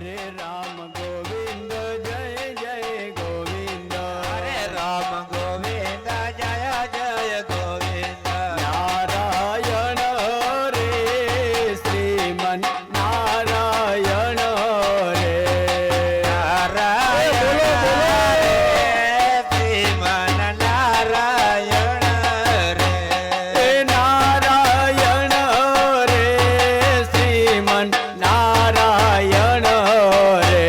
હરે રામ ગોવિંદ જય જય ગોવિંદ, હરે રામ ગોવિંદ જય જય ગોવિંદ. નારાયણ રે શ્રીમન નારાયણ રે, નારાયણ રે શ્રીમન નારાયણ રે. નારાયણ રે શ્રીમન નારાયણ રે,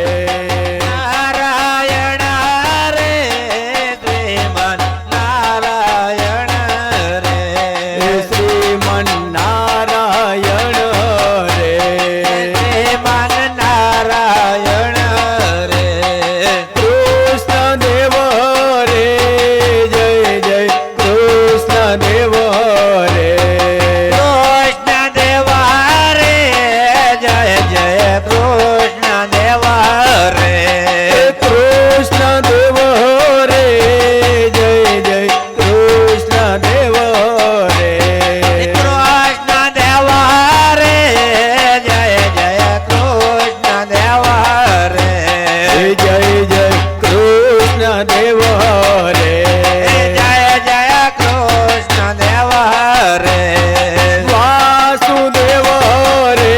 નારાયણ રે શ્રીમન નારાયણ રે. શ્રીમન નારાયણ રે, શ્રીમન નારાયણ રે. કૃષ્ણ દેવ રે જય જય કૃષ્ણ દેવ રે, કૃષ્ણ દેવા રે જય જય કૃષ્ણ દેવા રે. કૃષ્ણ દેવ રે જય જય કૃષ્ણ દેવ રે, કૃષ્ણ દેવા રે જય જય કૃષ્ણ દેવા રે. જય જય કૃષ્ણ દેવ રે, જય જય કૃષ્ણ દેવા રે. વાસુદેવ રે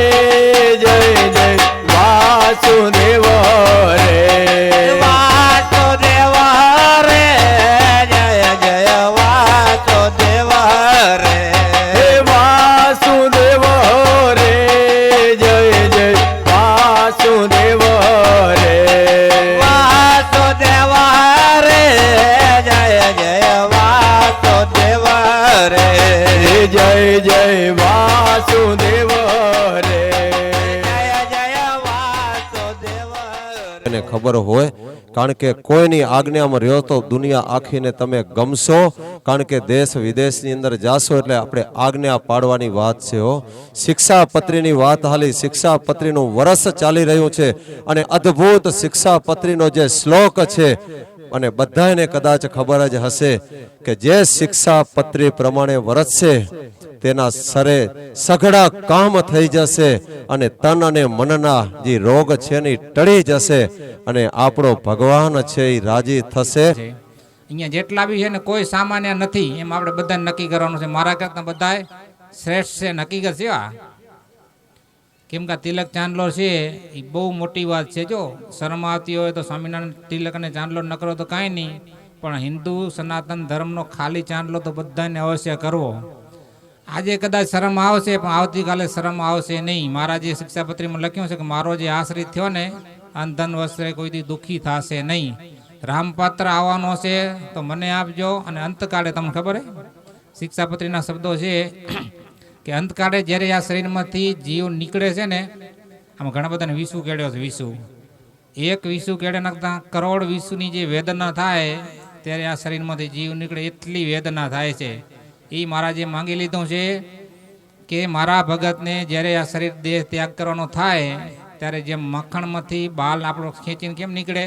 જય જય વાસુદેવ રે, વાસુદેવા રે જય જય વાસુદેવા રે. વાસુદેવ રે જય જય વાસુદેવ રે, વાસુદેવા રે જય જય વાસુદેવા રે. જય જય વાસુદેવ રે, જય જય વાસુદેવા રે. એને ખબર હોય, કારણ કે કોઈની આજ્ઞામાં રહ્યો તો દુનિયા આખીને તમે ગમશો, કારણ કે દેશ વિદેશની અંદર જાશો એટલે આપણે આજ્ઞા પાડવાની વાત છે. હો, શિક્ષાપત્રીની વાત હાલી, શિક્ષાપત્રીનું વર્ષ ચાલી રહ્યું છે અને અદ્ભુત શિક્ષાપત્રીનો જે શ્લોક છે, અને બધાને કદાચ ખબર જ હશે કે જે શિક્ષાપત્રી પ્રમાણે વર્તશે તેના સરે સઘળા કામ થઈ જશે અને તન અને મનના જે રોગ છે ને ઈ ટળી જશે અને આપણો ભગવાન છે એ રાજી થશે. અહીંયા જેટલા બી છે ને કોઈ સામાન્ય નથી, એમ આપણે બધા નક્કી કરવાનું છે. મારા કરતા બધા શ્રેષ્ઠ છે, હકીકત છે આ. કેમ કે તિલક ચાંદલો છે એ બહુ મોટી વાત છે. જો શરમ આવતી હોય તો સ્વામિનારાયણ તિલક અને ચાંદલો ન કરો તો કાંઈ નહીં, પણ હિન્દુ સનાતન ધર્મનો ખાલી ચાંદલો તો બધાને અવશ્ય કરવો. આજે કદાચ શરમ આવશે પણ આવતીકાલે શરમ આવશે નહીં. મારા જે શિક્ષાપત્રીમાં લખ્યું છે કે મારો જે આશ્રિત થયો ને અંધન વસ્ત્રે કોઈથી દુઃખી થશે નહીં. રામપાત્ર આવવાનો છે તો મને આપજો, અને અંતકાળે તમને ખબર હે શિક્ષાપત્રીના શબ્દો છે કે અંતકાળે જ્યારે આ શરીરમાંથી જીવ નીકળે છે ને, આમાં ઘણા બધાને વિસુ કેળ્યો છે. વિસુ એક વિસુ કેળે નાખતા કરોડ વિસુની જે વેદના થાય ત્યારે આ શરીરમાંથી જીવ નીકળે એટલી વેદના થાય છે. એ મારા જે માંગી લીધું છે કે મારા ભગતને જ્યારે આ શરીર દેહ ત્યાગ કરવાનો થાય ત્યારે જેમ મખણમાંથી બાલ આપણો ખેંચીને કેમ નીકળે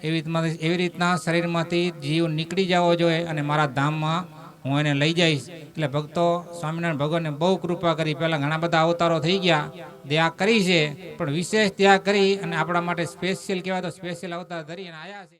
એવી રીતના શરીરમાંથી જીવ નીકળી જવો જોઈએ અને મારા ધામમાં હું એને લઈ જઈશ. એટલે ભક્તો સ્વામિનારાયણ ભગવાનને બહુ કૃપા કરી. પહેલાં ઘણા બધા અવતારો થઈ ગયા, ત્યાગ કરી છે, પણ વિશેષ ત્યાગ કરી અને આપણા માટે સ્પેશિયલ કહેવાય તો સ્પેશિયલ અવતાર ધરી અને આવ્યા છે.